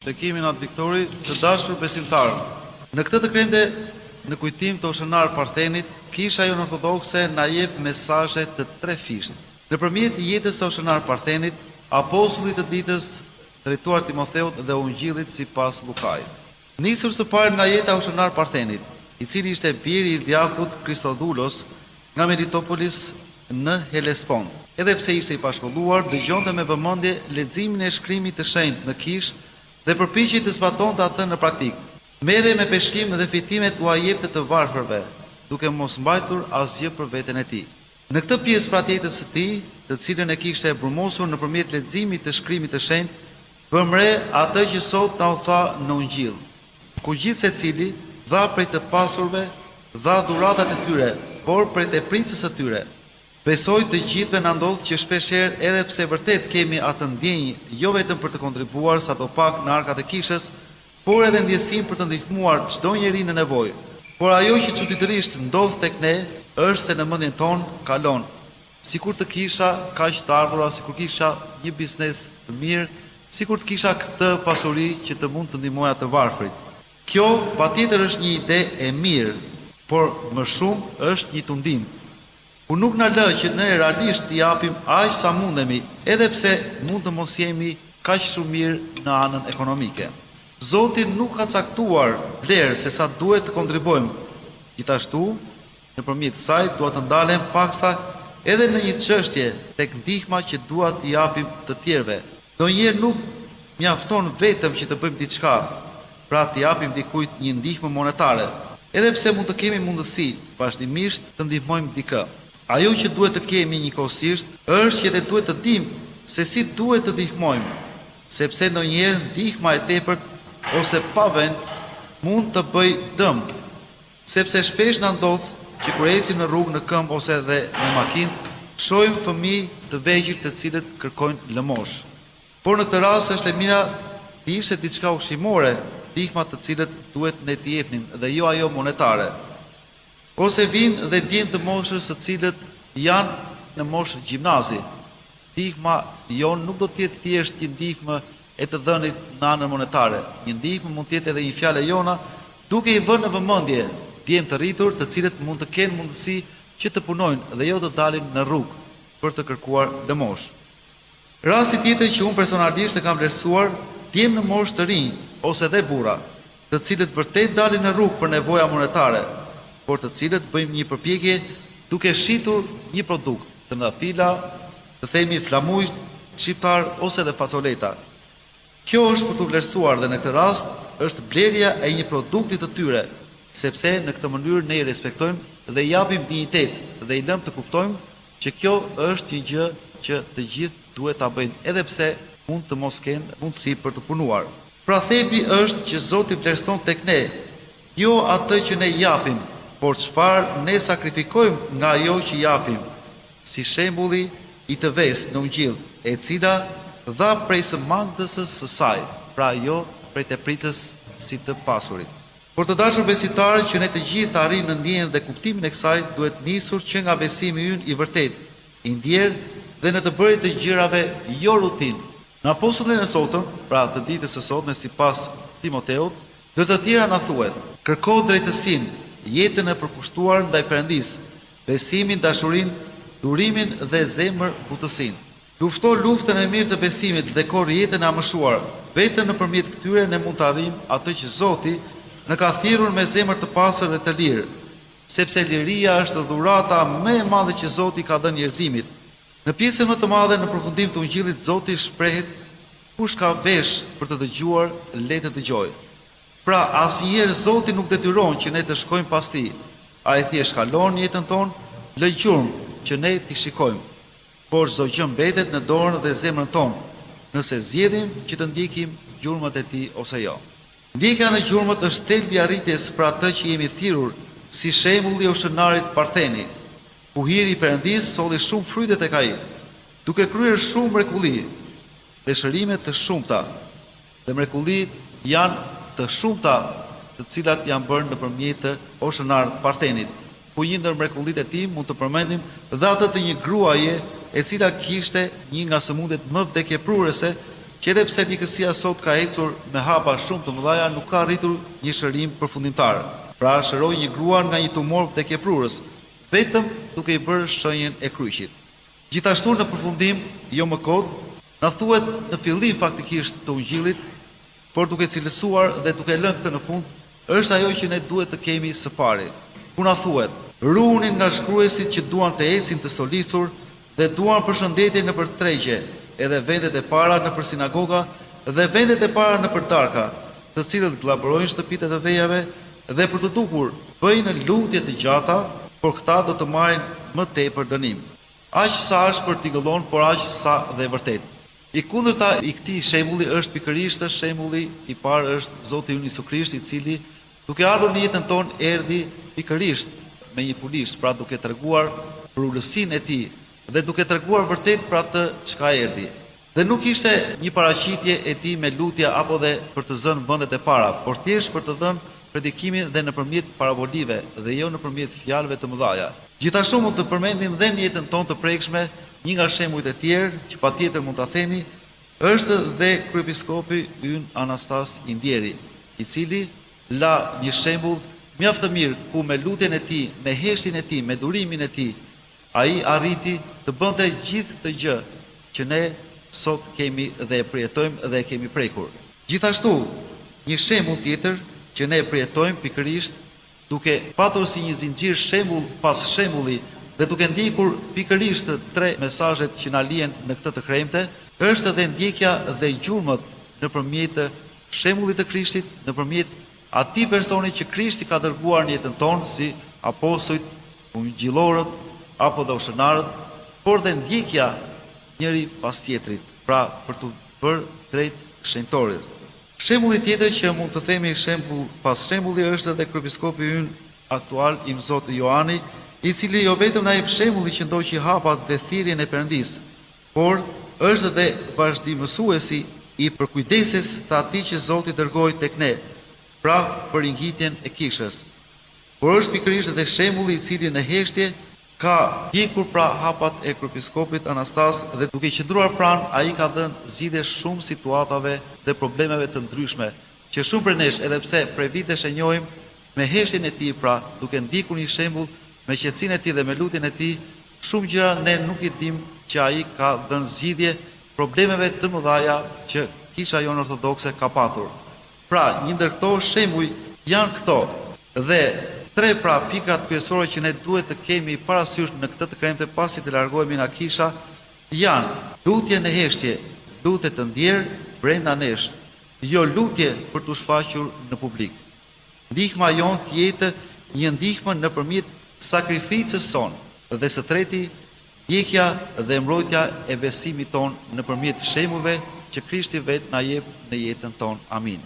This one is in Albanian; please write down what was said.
Bekimin atë Viktori, të dashur besimtarë. Në këtë të kremte në kujtim të Oshënar Parthenit, Kisha Jon Ortodokse na jep mesazhe të trefisht. Nëpërmjet jetës së Oshënar Parthenit, apostullit të ditës drejtuar Timotheut dhe ungjillit sipas Lukait. Nisur së pari nga jeta e Oshënar Parthenit, i cili ishte biri i djakut Kristodhulos nga Melitopolis në Helespon. Edhe pse ishte i pashkolluar, dëgjonte me vëmendje leximin e shkrimit të shenjtë në Kish dhe përpiqej të zbatonte atë në praktik. Merrej me peshkim dhe fitimet u jepte të varfërve, duke mos mbajtur asgjë për veten e tij. Në këtë pjesë pra të jetës së tij, të cilën e kishte brumosur nëpërmjet leximit të shkrimit të shenjtë, vëmre atë që sot na u tha në Ungjil. Ku gjithë secili dha prej të pasurve, dha dhuratat e tyre, por prej tepritës së tyre. Besoj të gjithëve na ndodh që shpeshherë edhe pse vërtet kemi atë ndjenjë jo vetëm për të kontribuar sadopak në arkat e kishës, por edhe ndjesim për të ndihmuar çdo njeri në nevojë. Por ajo që çuditërisht ndodh tek ne është se në mendjen tonë kalon. Sikur të kisha kaq të ardhura, sikur kisha një biznes të mirë, sikur të kisha këtë pasuri që të mund të ndihmoja të varfrit. Kjo patjetër është një ide e mirë, por më shumë është një tundim. Ku nuk na lë që ne realisht t'i japim aq sa mundemi, edhe pse mund të mos jemi kaq shumë mirë në anën ekonomike. Zoti nuk ka caktuar vlerë se sa duhet të kontribuojmë. Gjithashtu, nëpërmjet kësaj duhet të ndalem paksa edhe në një çështje tek ndihma që dua t'i japim të tjerëve. Ndonjëherë nuk mjafton vetëm që të bëjmë diçka, pra t'i japim dikujt një ndihmë monetare, edhe pse mund të kemi mundësi vazhdimisht të ndihmojmë dikë. Ajo që duhet të kemi njëkohësisht është që duhet të dimë se si duhet të ndihmojmë, sepse ndonjëherë ndihma e tepërt ose pa vend mund të bëj dëm, sepse shpesh na ndodh që kur ecim në rrugë, në këmbë ose edhe në makinë, shohim fëmijë të vegjël të cilët kërkojnë lëmosh. Por në këtë rast është e mira të ishte diçka ushqimore, ndihma të cilët duhet ne t'i jepnim dhe jo ajo monetare. Ose vinë dhe djemë të moshës së cilët janë në moshë gjimnazi. Ndihma jonë nuk do të jetë thjesht një ndihmë e të dhënit në anën monetare. Një ndihmë mund të jetë edhe një fjalë jona, duke i vënë në vëmendje djemë të rritur, të cilët mund të kenë mundësi që të punojnë dhe jo të dalin në rrugë për të kërkuar lëmosh. Rasti tjetër që unë personalisht e kam vlerësuar, djemë në moshë të rinj ose dhe burra, të cilët vërtet dalin në rrugë për nevoja monetare, por të cilët bëjmë një përpjekje duke shitur një produkt, të ndafila, të themi flamuj shqiptar ose dhe fasoleta. Kjo është për të vlerësuar dhe në këtë rast është blerja e një produkti të tyre, sepse në këtë mënyrë ne i respektojmë dhe i japim dinjitet dhe i lëmë të kuptojmë që kjo është një gjë që të gjithë duhet ta bëjnë, edhe pse mund të mos kenë mundësi për të punuar. Pra thepi është që Zoti vlerëson tek ne, jo atë që ne japim, por çfarë ne sakrifikojmë nga ajo që japim, si shembulli i të vesë në Ungjil, e cila dha prej së mangdësës së saj, pra jo prej tepritës si të pasurit. Por të dashur besimtarë, që ne të gjithë arrijmë në ndjenjën dhe kuptimin e kësaj, duhet nisur që nga besimi ynë i vërtet, i ndjerë dhe në të bërjet të gjërave jo rutinë. Në apostullin e sotëm, pra të ditës së sotme sipas Timoteut, dhe të tjera na thuhet: kërko drejtësinë, jetën e përkushtuar ndaj Perëndis, besimin, dashurinë, durimin dhe zemër butësinë. Lufto luftën e mirë të besimit dhe korri jetën e amëshuar. Vetëm nëpërmjet këtyre ne mund të arrijmë atë që Zoti na ka thirrur me zemër të pastër dhe të lirë, sepse liria është dhurata më e madhe që Zoti ka dhënë njerëzimit. Në pjesën më të madhe në përfundim të Ungjillit Zoti shprehet: kush ka vesh për të dëgjuar, le të dëgjojë. Pra, asnjëherë Zoti nuk detyron që ne të shkojmë pas tij. Ai thjesht kalon jetën tonë, lë gjurmë që ne t'i shikojmë. Por çdo gjë mbetet në dorën dhe zemrën tonë, nëse zgjedhim që të ndjekim gjurmët e tij ose jo. Ndjekja në gjurmët është thelbi i arritjes për atë që jemi thirrur, si shembulli i Oshënarit Partheni. Ku hiri i Perëndis solli shumë fryte tek ai, duke kryer shumë mrekulli, dëshirime të shumta. Dhe mrekullit janë të shumta, të cilat janë bërë nëpërmjet të Oshënar Parthenit. Ku një ndër mrekullitë e tij mund të përmendim dhe atë të një gruaje e cila kishte një nga sëmundjet më vdekjeprurëse që edhe pse pikësia sot ka ecur me hapa shumë të mëdha, nuk ka arritur një shërim përfundimtar. Pra shëroi një grua nga një tumor vdekjeprurës, vetëm duke i bërë shenjën e kryqit. Gjithashtu në përfundim, jo më kot, na thuhet në fillim faktikisht të Ungjillit, por duke cilësuar dhe duke lënë këtë në fund, është ajo që ne duhet të kemi së pari. Ku na thuhet: ruhuni nga shkruesit që duan të ecin të stolicur dhe duan përshëndetje në për tregje, edhe vendet e para në për sinagoga dhe vendet e para në për darka, të cilët glaborojnë shtëpitë e vejave dhe për të dukur bëjnë lutje të gjata, por këta do të marrin më tepër dënim. Aq sa është për t'i gëllon, por aq sa dhe vërtet. I kundërta i këtij shembulli është pikërisht shembulli i parë është Zoti ynë Jezu Krisht, i cili duke ardhur në jetën tonë erdhi pikërisht me një pulisht, pra duke treguar për ulësinë e tij dhe duke treguar vërtet për atë çka erdhi. Dhe nuk ishte një paraqitje e tij me lutje apo dhe për të zënë vendet e para, por thjesht për të dhënë predikimin dhe nëpërmjet parabolive dhe jo nëpërmjet fjalëve të mëdha. Gjithashtu mund të përmendim dhe në jetën tonë të prekshme një nga shembujt e tjerë që patjetër mund ta themi është dhe kryepiskopi ynë Anastas Indieri, i cili la një shembull mjaft të mirë ku me lutjen e tij, me heshtjen e tij, me durimin e tij, ai arriti të bënte gjithë këtë gjë që ne sot kemi dhe e përjetojmë dhe e kemi prekur. Gjithashtu, një shembull tjetër që ne e përjetojmë pikërisht duke patur si një zinxhir shembull pas shembulli dhe duke ndjekur pikërisht të tre mesazhet që na lihen në këtë të kremte, është edhe ndjekja dhe gjurmët nëpërmjet shembullit të Krishtit, nëpërmjet atij personi që Krishti ka dërguar në jetën tonë si apostujt, ungjillorët apo dhe ushenarët, por dhe ndjekja njëri pas tjetrit, pra për të bërë drejt shenjtorit. Shembulli tjetër që mund të themi shembull pas shembulli është edhe kryepiskopi ynë aktual i Zoti Johani, i cili jo vetëm na jep shembulli që ndoqi hapat dhe thirrjen e Perëndis, por është edhe vazhdimësuesi i përkujdeses të atij që Zoti dërgoi tek ne, pra për ngjitjen e kishës. Por është pikërisht edhe shembulli i cili në heshtje ka ndjekur pra hapat e kryepiskopit Anastas dhe duke qëndruar pranë, ai ka dhënë zgjidhje shumë situatave dhe problemeve të ndryshme, që shumë për nesh, edhe pse prej vitesh e njohim, me heshtjen e tij, pra duke ndjekur një shembull, me qetësinë e tij dhe me lutjen e tij, shumë gjëra ne nuk i dim që ai ka dhënë zgjidhje problemeve të mëdha që kisha jonë ortodokse ka patur. Pra, një ndër këto shembuj janë këto dhe tre pra pikrat kryesore që ne duhet të kemi parasysh në këtë të kremte pasi të largohemi nga kisha janë lutje në heshtje, lutje të ndjerë brenda nesh, jo lutje për të shfaqur në publik. Ndihma jonë të jetë një ndihmë nëpërmjet sakrificës sonë dhe së treti ndjekja dhe mbrojtja e besimit tonë nëpërmjet shembujve që Krishti vetë na jep në jetën tonë. Amin.